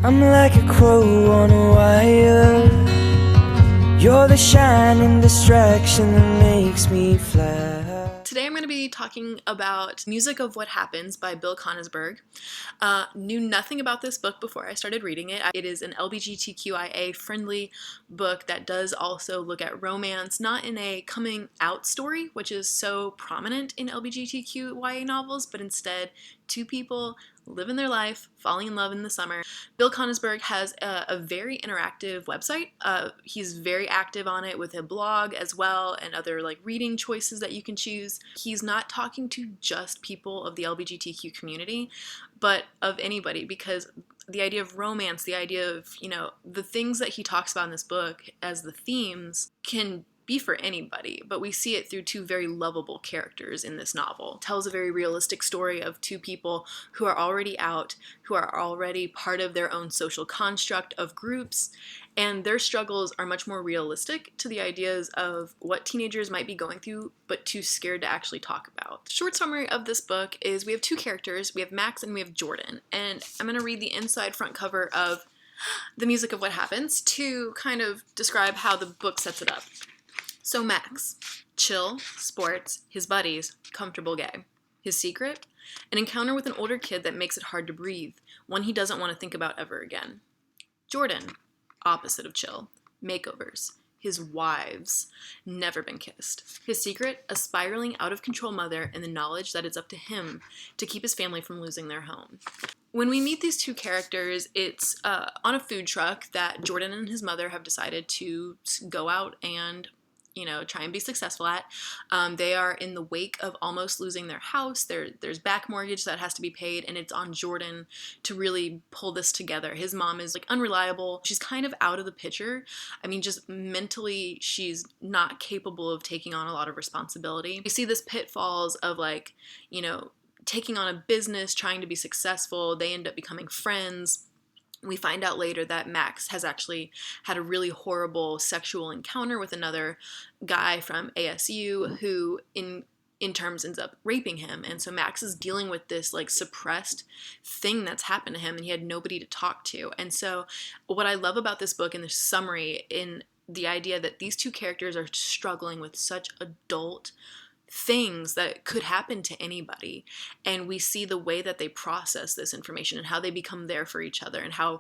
I'm like a crow on a wire. You're the shining distraction that makes me fly. Today I'm going to be talking about Music of What Happens by Bill Konigsberg. Knew nothing about this book before I started reading it. It is an LGBTQIA friendly book that does also look at romance, not in a coming out story, which is so prominent in LGBTQIA novels, but instead two people living their life, falling in love in the summer. Bill Konigsberg has a very interactive website. He's very active on it with a blog as well and other like reading choices that you can choose. He's not talking to just people of the LGBTQ community, but of anybody, because the idea of romance, the idea of, the things that he talks about in this book as the themes can be for anybody, but we see it through two very lovable characters in this novel. It tells a very realistic story of two people who are already out, who are already part of their own social construct of groups, and their struggles are much more realistic to the ideas of what teenagers might be going through, but too scared to actually talk about. The short summary of this book is we have two characters, we have Max and we have Jordan, and I'm going to read the inside front cover of The Music of What Happens to kind of describe how the book sets it up. So Max, chill, sports, his buddies, comfortable gay. His secret? An encounter with an older kid that makes it hard to breathe, one he doesn't want to think about ever again. Jordan, opposite of chill, makeovers. His wives, never been kissed. His secret? A spiraling out-of-control mother and the knowledge that it's up to him to keep his family from losing their home. When we meet these two characters, it's on a food truck that Jordan and his mother have decided to go out and try and be successful at. They are in the wake of almost losing their house. There's back mortgage that has to be paid, and it's on Jordan to really pull this together. His mom is unreliable. She's kind of out of the picture. I mean, just mentally, she's not capable of taking on a lot of responsibility. We see this pitfalls of taking on a business, trying to be successful. They end up becoming friends. We find out later that Max has actually had a really horrible sexual encounter with another guy from ASU who in terms ends up raping him. And so Max is dealing with this suppressed thing that's happened to him, and he had nobody to talk to. And so what I love about this book and the summary in the idea that these two characters are struggling with such adult things that could happen to anybody, and we see the way that they process this information and how they become there for each other, and how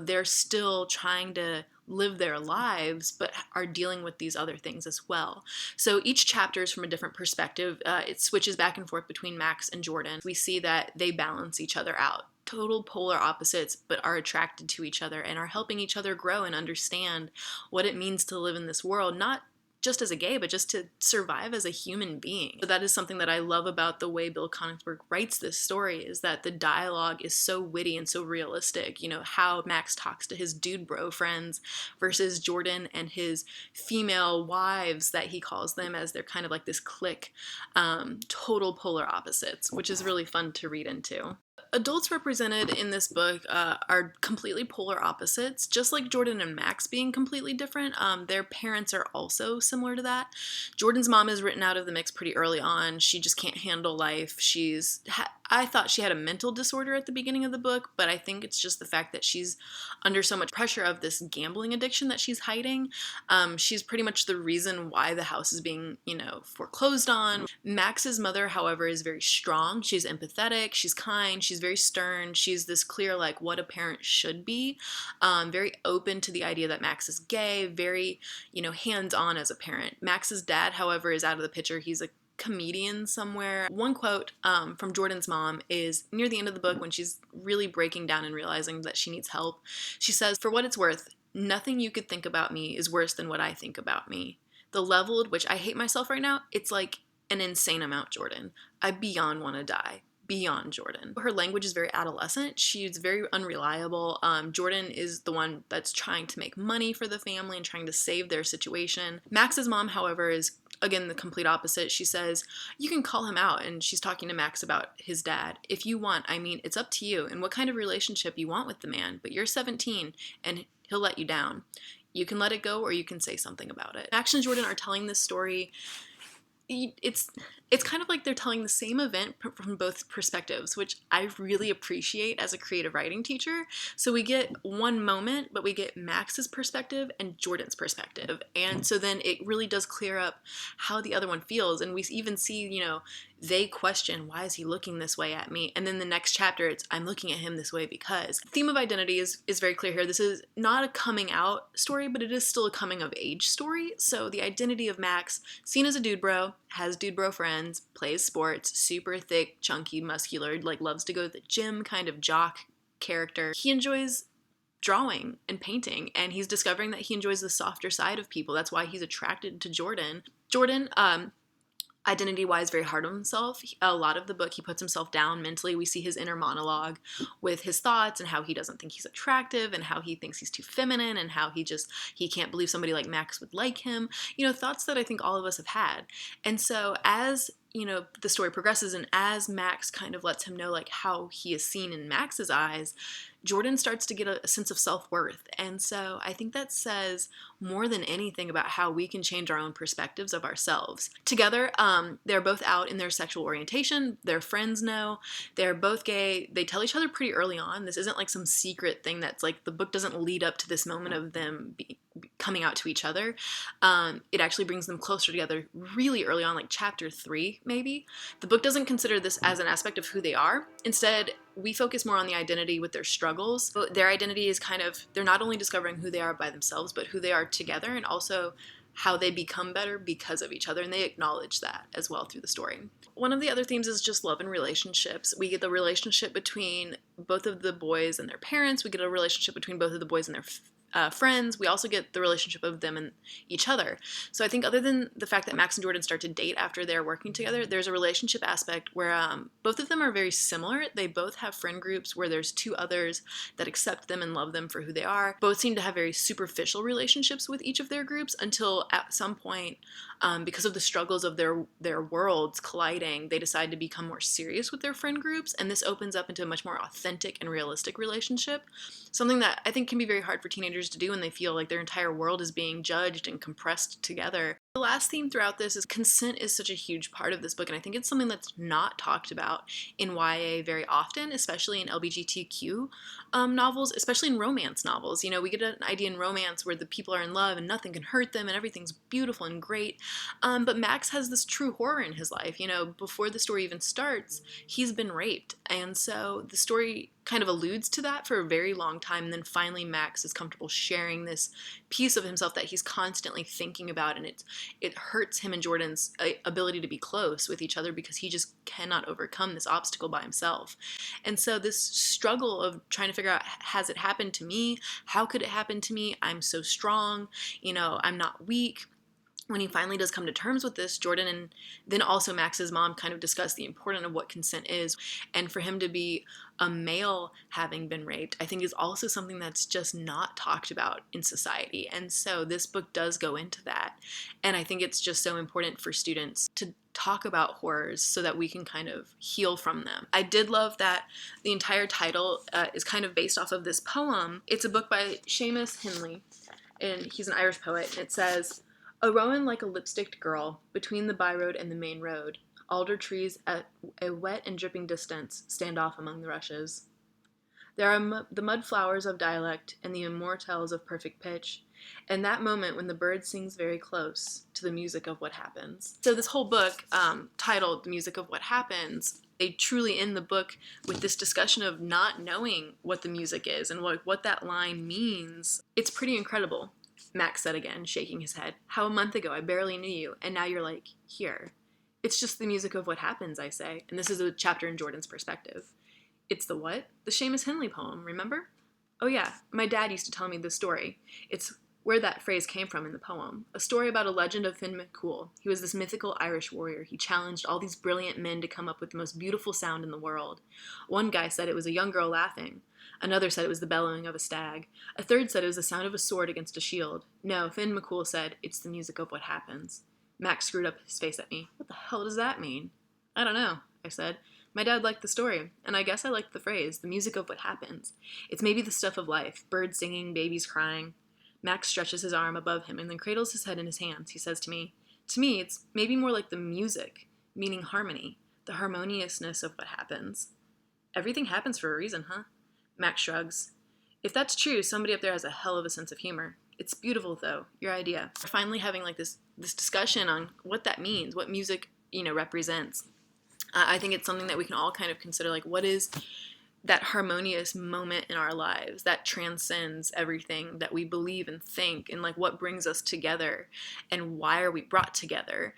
they're still trying to live their lives but are dealing with these other things as well. So each chapter is from a different perspective. It switches back and forth between Max and Jordan. We see that they balance each other out, total polar opposites, but are attracted to each other and are helping each other grow and understand what it means to live in this world, not just as a gay, but just to survive as a human being. So that is something that I love about the way Bill Konigsberg writes this story, is that the dialogue is so witty and so realistic. How Max talks to his dude bro friends versus Jordan and his female wives, that he calls them, as they're kind of like this clique, total polar opposites, which is really fun to read into. Adults represented in this book are completely polar opposites, just like Jordan and Max being completely different. Their parents are also similar to that. Jordan's mom is written out of the mix pretty early on. She just can't handle life. I thought she had a mental disorder at the beginning of the book, but I think it's just the fact that she's under so much pressure of this gambling addiction that she's hiding. She's pretty much the reason why the house is being, foreclosed on. Max's mother, however, is very strong. She's empathetic, she's kind, she's very stern. She's this clear, what a parent should be. Very open to the idea that Max is gay, very, hands-on as a parent. Max's dad, however, is out of the picture. He's a comedian somewhere. One quote from Jordan's mom is near the end of the book when she's really breaking down and realizing that she needs help. She says, "For what it's worth, nothing you could think about me is worse than what I think about me. The level at which I hate myself right now, it's like an insane amount, Jordan. I beyond want to die. Beyond Jordan." Her language is very adolescent. She's very unreliable. Jordan is the one that's trying to make money for the family and trying to save their situation. Max's mom, however, is again the complete opposite. She says, "You can call him out," and she's talking to Max about his dad. "If you want, it's up to you and what kind of relationship you want with the man, but you're 17 and he'll let you down. You can let it go or you can say something about it." Max and Jordan are telling this story. It's It's kind of like they're telling the same event from both perspectives, which I really appreciate as a creative writing teacher. So we get one moment, but we get Max's perspective and Jordan's perspective. And so then it really does clear up how the other one feels. And we even see, they question, why is he looking this way at me? And then the next chapter, it's, I'm looking at him this way because. The theme of identity is very clear here. This is not a coming out story, but it is still a coming of age story. So the identity of Max, seen as a dude bro, has dude bro friends, plays sports, super thick, chunky, muscular, like loves to go to the gym, kind of jock character. He enjoys drawing and painting, and he's discovering that he enjoys the softer side of people. That's why he's attracted to Jordan. Jordan, identity-wise, very hard on himself. A lot of the book, he puts himself down mentally. We see his inner monologue with his thoughts and how he doesn't think he's attractive and how he thinks he's too feminine and how he can't believe somebody like Max would like him. Thoughts that I think all of us have had. And so as the story progresses and as Max kind of lets him know like how he is seen in Max's eyes, Jordan starts to get a sense of self-worth. And so I think that says more than anything about how we can change our own perspectives of ourselves. Together, they're both out in their sexual orientation. Their friends know. They're both gay. They tell each other pretty early on. This isn't like some secret thing that's like the book doesn't lead up to this moment of them coming out to each other. It actually brings them closer together really early on, like chapter 3, maybe. The book doesn't consider this as an aspect of who they are. Instead, we focus more on the identity with their struggles. But their identity is they're not only discovering who they are by themselves, but who they are together and also how they become better because of each other. And they acknowledge that as well through the story. One of the other themes is just love and relationships. We get the relationship between both of the boys and their parents. We get a relationship between both of the boys and their friends. We also get the relationship of them and each other. So I think other than the fact that Max and Jordan start to date after they're working together, there's a relationship aspect where both of them are very similar. They both have friend groups where there's two others that accept them and love them for who they are. Both seem to have very superficial relationships with each of their groups until at some point, because of the struggles of their worlds colliding, they decide to become more serious with their friend groups, and this opens up into a much more authentic and realistic relationship. Something that I think can be very hard for teenagers to do when they feel like their entire world is being judged and compressed together. The last theme throughout this is consent is such a huge part of this book, and I think it's something that's not talked about in YA very often, especially in LGBTQ novels, especially in romance novels. We get an idea in romance where the people are in love and nothing can hurt them and everything's beautiful and great, but Max has this true horror in his life. Before the story even starts, he's been raped, and so the story kind of alludes to that for a very long time, and then finally Max is comfortable sharing this piece of himself that he's constantly thinking about, and it hurts him and Jordan's ability to be close with each other because he just cannot overcome this obstacle by himself. And so this struggle of trying to figure out, has it happened to me? How could it happen to me? I'm so strong, I'm not weak. When he finally does come to terms with this, Jordan and then also Max's mom kind of discuss the importance of what consent is. And for him to be a male having been raped, I think is also something that's just not talked about in society. And so this book does go into that. And I think it's just so important for students to talk about horrors so that we can kind of heal from them. I did love that the entire title is kind of based off of this poem. It's a book by Seamus Henley, and he's an Irish poet. And it says, "A rowan like a lipsticked girl, between the byroad and the main road, alder trees at a wet and dripping distance stand off among the rushes. There are the mud flowers of dialect and the immortelles of perfect pitch, and that moment when the bird sings very close to the music of what happens." So this whole book, titled The Music of What Happens, they truly end the book with this discussion of not knowing what the music is and what that line means. It's pretty incredible. Max said again, shaking his head. "How a month ago I barely knew you, and now you're like, here." "It's just the music of what happens," I say, and this is a chapter in Jordan's perspective. "It's the what?" "The Seamus Henley poem, remember?" "Oh yeah, my dad used to tell me the story. It's where that phrase came from in the poem. A story about a legend of Finn McCool. He was this mythical Irish warrior. He challenged all these brilliant men to come up with the most beautiful sound in the world. One guy said it was a young girl laughing. Another said it was the bellowing of a stag. A third said it was the sound of a sword against a shield. No, Finn McCool said, it's the music of what happens." Max screwed up his face at me. "What the hell does that mean?" "I don't know," I said. "My dad liked the story, and I guess I liked the phrase, the music of what happens. It's maybe the stuff of life, birds singing, babies crying." Max stretches his arm above him and then cradles his head in his hands. He says to me, it's maybe more like the music meaning harmony, the harmoniousness of what happens. Everything happens for a reason, huh? Max shrugs. If that's true, somebody up there has a hell of a sense of humor. It's beautiful, though, your idea. We're finally having like this discussion on what that means, what music, represents. I think it's something that we can all kind of consider, like, what is that harmonious moment in our lives that transcends everything that we believe and think, and like what brings us together and why are we brought together,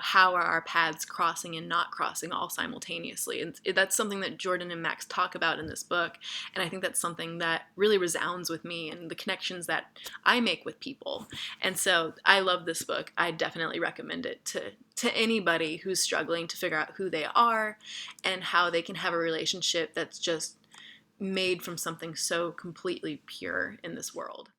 how are our paths crossing and not crossing all simultaneously. And that's something that Jordan and Max talk about in this book, and I think that's something that really resounds with me and the connections that I make with people. And so I love this book. I definitely recommend it to anybody who's struggling to figure out who they are and how they can have a relationship that's just made from something so completely pure in this world.